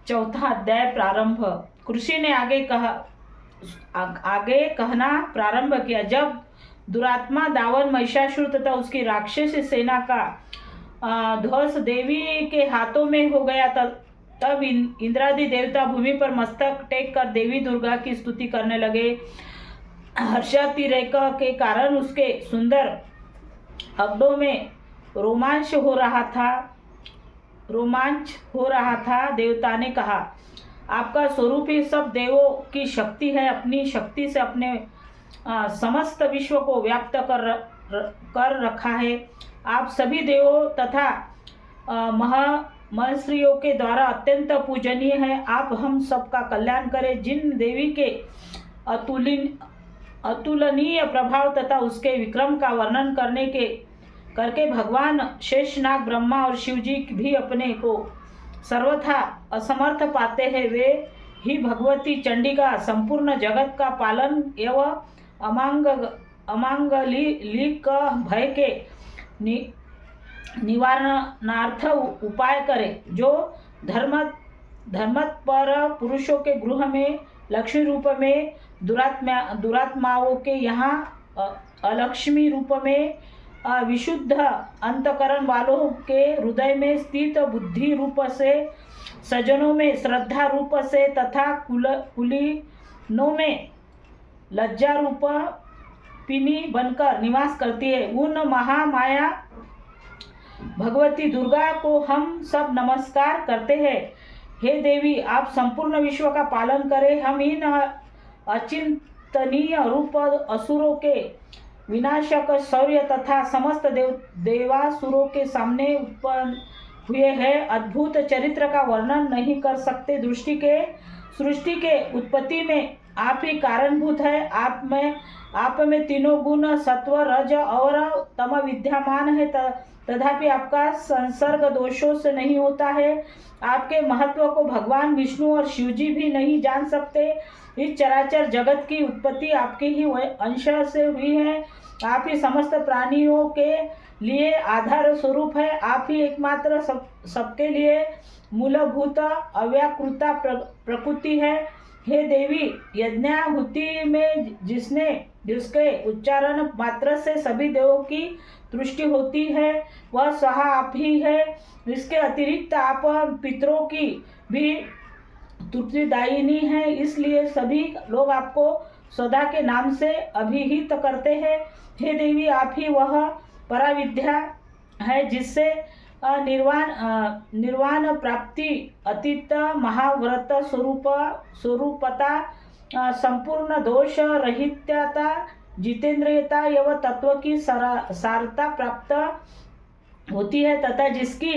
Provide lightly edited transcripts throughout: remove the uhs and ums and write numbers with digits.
चौथा अध्याय प्रारंभ। ऋषि ने आगे कहना प्रारंभ किया। जब दुरात्मा दावन महिषासुर तथा उसकी राक्षसी सेना का ध्वंस देवी के हाथों में हो गया, तब इंद्रादि देवता भूमि पर मस्तक टेक कर देवी दुर्गा की स्तुति करने लगे। हर्षातिरेक के कारण उसके सुंदर अंगों में रोमांच हो रहा था। देवता ने कहा, आपका स्वरूप ही सब देवों की शक्ति है। अपनी शक्ति से अपने समस्त विश्व को व्याप्त कर रखा है। आप सभी देवों तथा महर्षियों के द्वारा अत्यंत पूजनीय है। आप हम सबका कल्याण करें। जिन देवी के अतुलनीय प्रभाव तथा उसके विक्रम का वर्णन करके भगवान शेषनाग, ब्रह्मा और शिव जी भी अपने को सर्वथा असमर्थ पाते हैं, वे ही भगवती चंडिका संपूर्ण जगत का पालन एवं अमांगलिक भय के निवारणार्थ उपाय करे। जो धर्मपर पुरुषों के गृह में लक्ष्मी रूप में, दुरात्माओं के यहाँ अलक्ष्मी रूप में, विशुद्ध अंतकरण वालों के हृदय में स्थित बुद्धि रूप से, सज्जनों में श्रद्धा रूप से तथा कुलीनों में लज्जा रूप पिनी बनकर निवास करती है। उन महामाया भगवती दुर्गा को हम सब नमस्कार करते हैं। हे देवी, आप संपूर्ण विश्व का पालन करें। हम इन अचिंतनीय रूप असुरों के विनाशक शौर्य तथा समस्त देवासुरों के सामने उत्पन्न हुए हैं। अद्भुत चरित्र का वर्णन नहीं कर सकते। सृष्टि के उत्पत्ति में आप ही कारणभूत है। आप में तीनों गुण सत्व, रज और तम विद्यमान है, तथापि आपका संसर्ग दोषों से नहीं होता है। आपके महत्व को भगवान विष्णु और शिवजी भी नहीं जान सकते। इस चराचर जगत की उत्पत्ति आपके ही अंश से हुई है। आप ही समस्त प्राणियों के लिए आधार स्वरूप है। आप ही एकमात्र सबके लिए मूलभूत अव्याकृता प्रकृति है। हे देवी, यज्ञाहुति में जिसके उच्चारण मात्र से सभी देवों की तुष्टि होती है, वह स्वहा आप ही है। इसके अतिरिक्त आप पितरों की भी तृप्तिदायिनी है। इसलिए सभी लोग आपको सदा के नाम से अभिहित करते हैं। हे देवी, आप ही वह पराविद्या है जिससे निर्वाण प्राप्ति, अतीत महाव्रत स्वरूपता, संपूर्ण दोष रहितता, जितेंद्रियता एवं तत्व की सारता प्राप्त होती है तथा जिसकी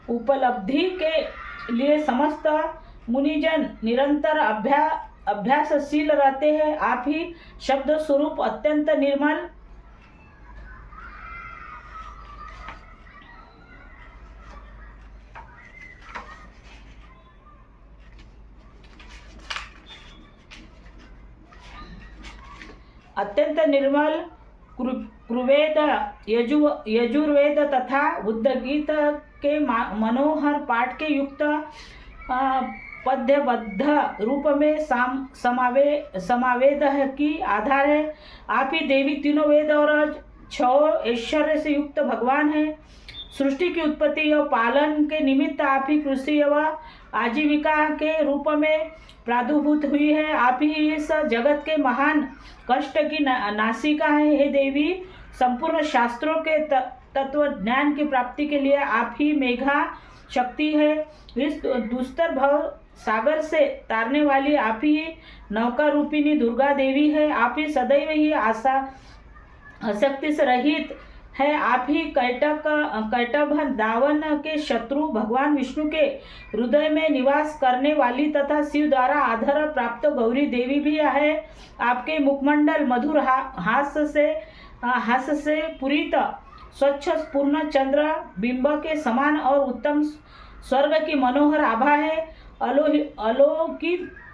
उपलब्धि के लिए समस्त मुनिजन निरंतर अभ्यासशील रहते हैं। आप ही शब्द स्वरूप अत्यंत निर्मल, कुरुवेद, यजुर्वेद तथा उद्गीत के मनोहर पाठ के युक्त पद्यबद्ध रूप में समावेद की आधार है। आप ही देवी तीनों वेद और 6 ऐश्वर्य से युक्त भगवान है। सृष्टि की उत्पत्ति और पालन के निमित्त आप ही कृषि एवं आजीविका के रूप में प्रादुर्भूत हुई है। आप ही इस जगत के महान कष्ट की नासिका है। हे देवी, संपूर्ण शास्त्रों के तत्व ज्ञान की प्राप्ति के लिए आप ही मेघा शक्ति है। इस दुस्तर भव सागर से तारने वाली आप ही नौका रूपिणी दुर्गा देवी है। आप ही सदैव ही आसक्ति से रहित है। आप ही कैटभ दावन के शत्रु भगवान विष्णु के हृदय में निवास करने वाली तथा शिव द्वारा आधार प्राप्त गौरी देवी भी है। आपके मुखमंडल मधुर हास्य से पूरित स्वच्छ पूर्ण चंद्र बिंब के समान और उत्तम स्वर्ग की मनोहर आभा है।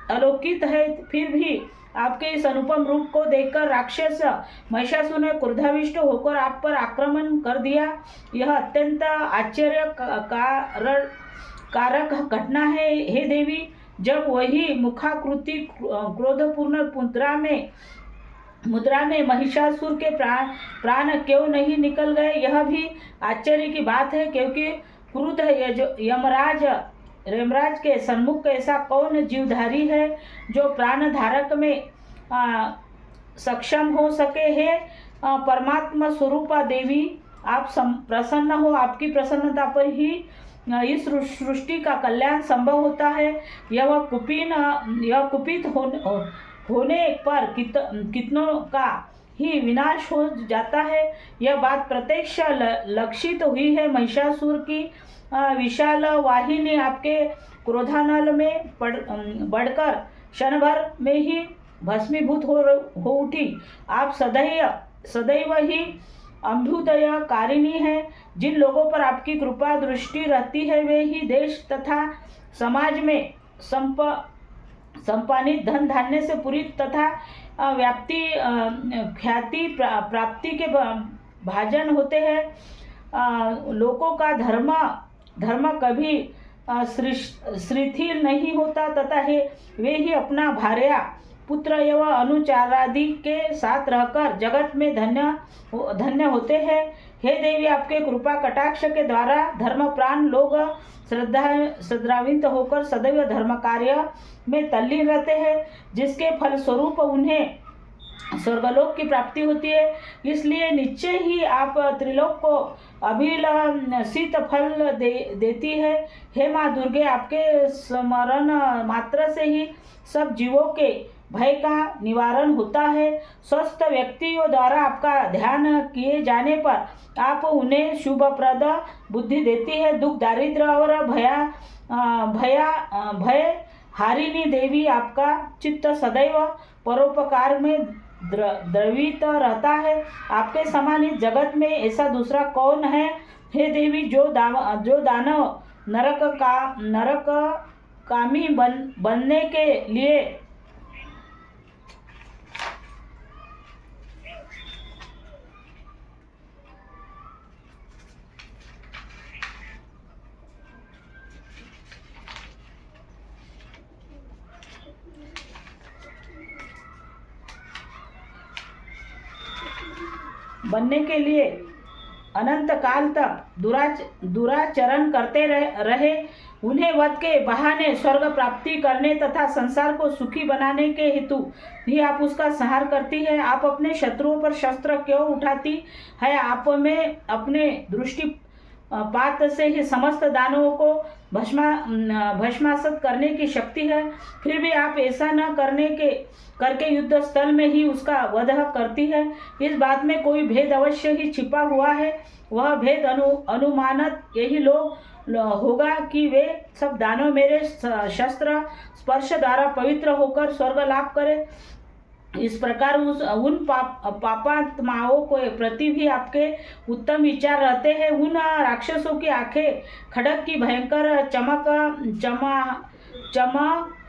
अलौकित है, फिर भी आपके इस अनुपम रूप को देखकर राक्षस महिषासुर ने क्रोधाविष्ट होकर आप पर आक्रमण कर दिया। यह अत्यंत आश्चर्य कारक घटना है हे देवी। जब वही मुखाकृति क्रोधपूर्ण मुद्रा में महिषासुर के प्राण क्यों नहीं निकल गए, यह भी आश्चर्य की बात है, क्योंकि क्रुद्ध यमराज के सन्मुख ऐसा कौन जीवधारी है जो प्राण धारक में सक्षम हो सके है। परमात्मा स्वरूपा देवी, आप प्रसन्न हो, आपकी प्रसन्नता पर ही इस सृष्टि का कल्याण संभव होता है। यह कुपित होने पर कितनों का ही विनाश हो जाता है। यह बात प्रत्यक्ष लक्षित हुई है। महिषासुर की विशाल वाहिनी आपके क्रोधानल में बढ़कर क्षणभर में ही भस्मीभूत हो उठी। आप सदैव ही अभ्युदयकारिणी है। जिन लोगों पर आपकी कृपा दृष्टि रहती है वे ही देश तथा समाज में संपादित धन धान्य से पूरी तथा ख्याति प्राप्ति के भाजन होते हैं। लोगों का धर्म कभी शिथिल नहीं होता तथा वे ही अपना भार्या पुत्र एवं अनुचारादि के साथ रहकर जगत में धन्य होते हैं। हे देवी, आपके कृपा कटाक्ष के द्वारा धर्मप्राण लोग श्रद्धान्वित होकर सदैव धर्म कार्य में तल्लीन रहते हैं, जिसके फलस्वरूप उन्हें स्वर्गलोक की प्राप्ति होती है। इसलिए निश्चय ही आप त्रिलोक को अभिलषित फल देती है। हे माँ दुर्गे, आपके स्मरण मात्र से ही सब जीवों के भय का निवारण होता है। स्वस्थ व्यक्तियों द्वारा आपका ध्यान किए जाने पर आप उन्हें शुभप्रद बुद्धि देती है। दुख दारिद्र्य और भय हारिणी देवी, आपका चित्त सदैव परोपकार में द्रवित रहता है। आपके समान इस जगत में ऐसा दूसरा कौन है हे देवी, जो दानव नरक कामी बनने के लिए अनंत काल तक दुराचरण करते रहे। उन्हें वध के बहाने स्वर्ग प्राप्ति करने तथा संसार को सुखी बनाने के हेतु भी आप उसका संहार करती है। आप अपने शत्रुओं पर शस्त्र क्यों उठाती है? आप में अपने दृष्टिपात से ही समस्त दानवों को भस्मासुत करने की शक्ति है। फिर भी आप ऐसा न करके युद्ध स्थल में ही उसका वध करती है। इस बात में कोई भेद अवश्य ही छिपा हुआ है। वह भेद अनुमानत यही होगा कि वे सब दानव मेरे शस्त्र स्पर्श द्वारा पवित्र होकर स्वर्ग लाभ करें। इस प्रकार उन पापात्माओं को प्रति भी आपके उत्तम विचार रहते हैं। उन राक्षसों की आंखें खड़क की भयंकर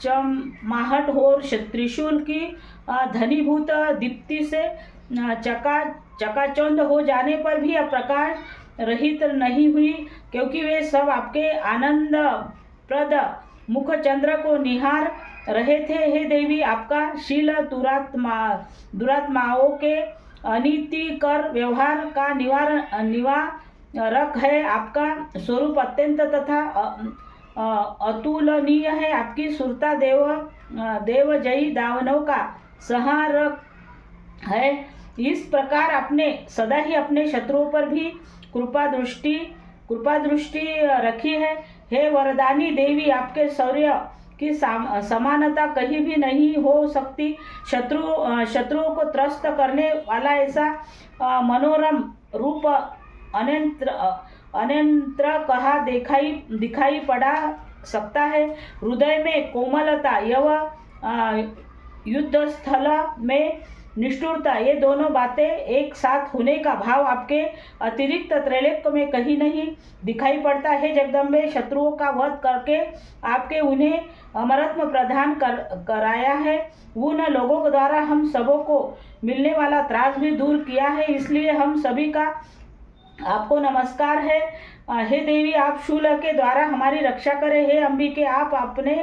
चमाहट और त्रिशूल की धनीभूत दीप्ति से चकाचौंध हो जाने पर भी प्रकाश रहित नहीं हुई, क्योंकि वे सब आपके आनंद प्रद मुख चंद्र को निहार रहे थे। हे देवी, आपका शील दुरात्माओं के अनीतिकर व्यवहार का निवारक है। आपका स्वरूप अत्यंत तथा अतुलनीय है। आपकी सुरता देवजयी दानवों का संहारक है। इस प्रकार आपने सदा ही अपने शत्रुओं पर भी कृपा दृष्टि रखी है। हे वरदानी देवी, आपके शौर्य की समानता कहीं भी नहीं हो सकती। शत्रुओं को त्रस्त करने वाला ऐसा मनोरम रूप अन्यत्र कहाँ दिखाई पड़ा सकता है। हृदय में कोमलता एवं युद्ध स्थल में निष्ठुरता, ये दोनों बातें एक साथ होने का भाव आपके अतिरिक्त त्रैलोक्य में कहीं नहीं दिखाई पड़ता है। जगदम्बे, शत्रुओं का वध करके आपके उन्हें अमरत्व प्रदान कराया है। उन लोगों के द्वारा हम सबों को मिलने वाला त्रास भी दूर किया है, इसलिए हम सभी का आपको नमस्कार है। हे देवी, आप शूल के द्वारा हमारी रक्षा करें। हे अंबिके, आप अपने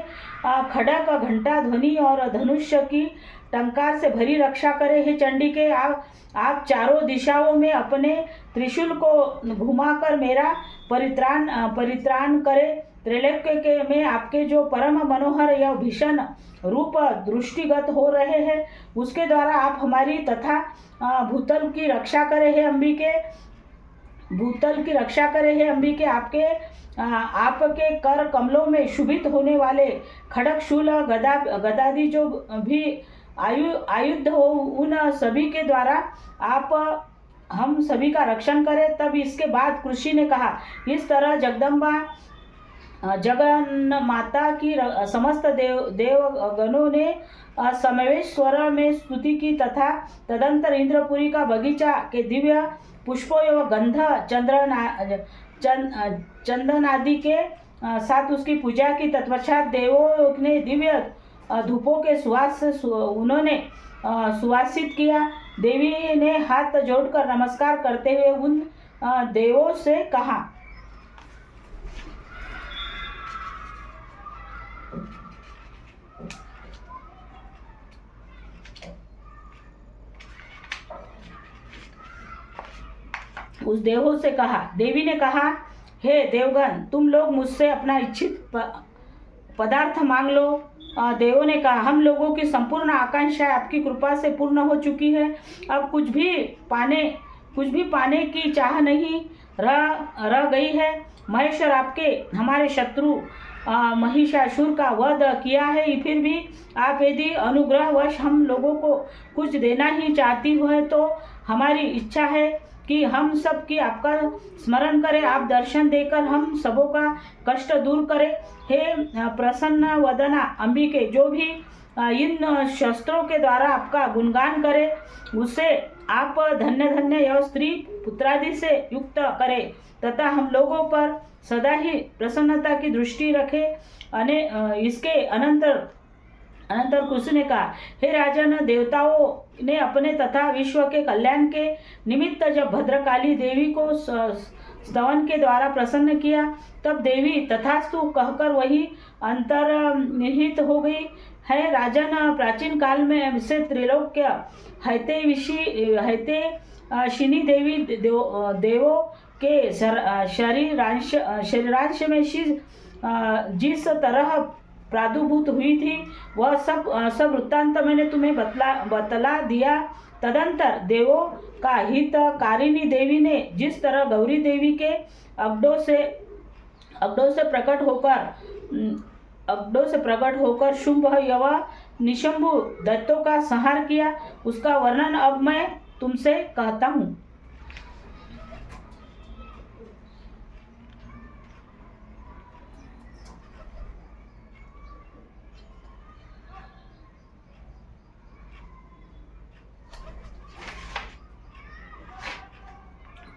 खड़ग, घंटा ध्वनि और धनुष्य की टंकार से भरी रक्षा करें। हे चंडिके, आप चारों दिशाओं में अपने त्रिशूल को घुमाकर मेरा परित्राण करें। त्रैलोक्य के में आपके जो परम मनोहर या भीषण रूप दृष्टिगत हो रहे हैं, उसके द्वारा आप हमारी तथा भूतल की रक्षा करें। हे अंबिके, भूतल की रक्षा करे। हे अंबिके, आपके कर कमलों में शुभित होने वाले खड़ग, शूल, गदादि जो भी आयुध हो, उन सभी के द्वारा आप हम सभी का रक्षण करें। तब इसके बाद कृषि ने कहा, इस तरह जगदम्बा जगन माता की समस्त देवगणों ने समवेश स्वर में स्तुति की तथा तदंतर इंद्रपुरी का बगीचा के दिव्य पुष्पों एवं गंध चंदन आदि के साथ उसकी पूजा की। तत्पश्चात देवों ने दिव्य धूपों के सुवास से उन्होंने सुवासित किया। देवी ने हाथ जोड़कर नमस्कार करते हुए उन देवों से कहा, उस देवों से कहा, देवी ने कहा, हे देवगण, तुम लोग मुझसे अपना इच्छित पदार्थ मांग लो। देवों ने कहा, हम लोगों की संपूर्ण आकांक्षा आपकी कृपा से पूर्ण हो चुकी है। अब कुछ भी पाने की चाह नहीं रह गई है। महेश्वर, आपके हमारे शत्रु महिषासुर का वध किया है, फिर भी आप यदि अनुग्रहवश हम लोगों को कुछ देना ही चाहती हो तो हमारी इच्छा है कि हम सब की आपका स्मरण करें। आप दर्शन देकर हम सबों का कष्ट दूर करें। हे प्रसन्न वदना अंबिके, जो भी इन शस्त्रों के द्वारा आपका गुणगान करे, उसे आप धन्य धन्य यह स्त्री पुत्रादि से युक्त करें तथा हम लोगों पर सदा ही प्रसन्नता की दृष्टि रखे। इसके अनंतर कृष्ण ने कहा, हे राजन, देवताओं ने अपने तथा विश्व के कल्याण के निमित्त जब भद्रकाली देवी को स्तवन के द्वारा प्रसन्न किया, तब देवी तथास्तु कहकर वही अंतर्निहित हो गई है। राजन, प्राचीन काल में से त्रैलोक्य शिनी देवी देवों के शरीरांश में जिस तरह प्रादुर्भूत हुई थी, वह सब वृत्तांत मैंने तुम्हें बतला दिया। तदंतर देवों का हितकारिणी देवी ने जिस तरह गौरी देवी के अग्डों से प्रकट होकर शुंभ एवं निशंभु दैत्यों का संहार किया, उसका वर्णन अब मैं तुमसे कहता हूँ।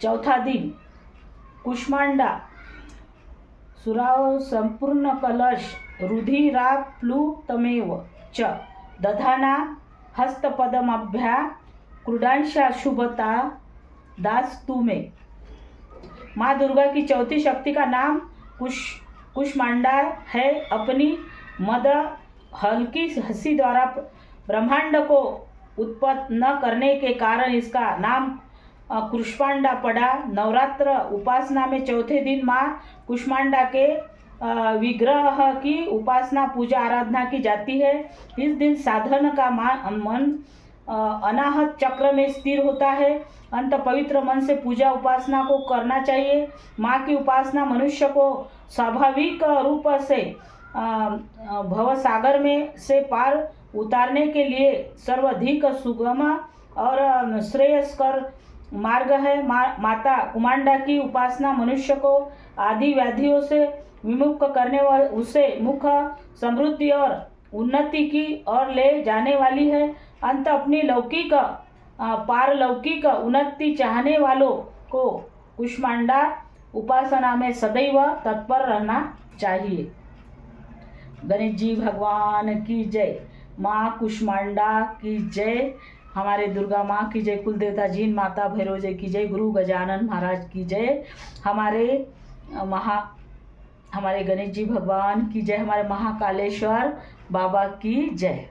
चौथा दिन, कुष्मांडा सुराव संपूर्ण कलश रुधिराप्लुतमेव च दधाना हस्तपदमभ्या क्रुडांशा शुभता दास्तु में। माँ दुर्गा की चौथी शक्ति का नाम कुष्मांडा है। अपनी मद हल्की हंसी द्वारा ब्रह्मांड को उत्पन्न न करने के कारण इसका नाम कुष्मांडा पड़ा। नवरात्र उपासना में चौथे दिन माँ कुष्मांडा के विग्रह की उपासना पूजा आराधना की जाती है। इस दिन साधन का मन अनाहत चक्र में स्थिर होता है। अंत पवित्र मन से पूजा उपासना को करना चाहिए। माँ की उपासना मनुष्य को स्वाभाविक रूप से भवसागर में से पार उतारने के लिए सर्वाधिक सुगम और श्रेयस्कर मार्ग है। माता कुमांडा की उपासना मनुष्य को आदि व्याधियों से विमुक्त करने व उसे मुख समृद्धि और उन्नति की ओर ले जाने वाली है। अंत अपनी लौकिक पारलौकिक उन्नति चाहने वालों को कुष्मांडा उपासना में सदैव तत्पर रहना चाहिए। गणेश जी भगवान की जय, माँ कुष्मांडा की जय, हमारे दुर्गा माँ की जय, कुल देवता जीन माता भैरव जय की जय, गुरु गजानन महाराज की जय, हमारे गणेश जी भगवान की जय, हमारे महाकालेश्वर बाबा की जय।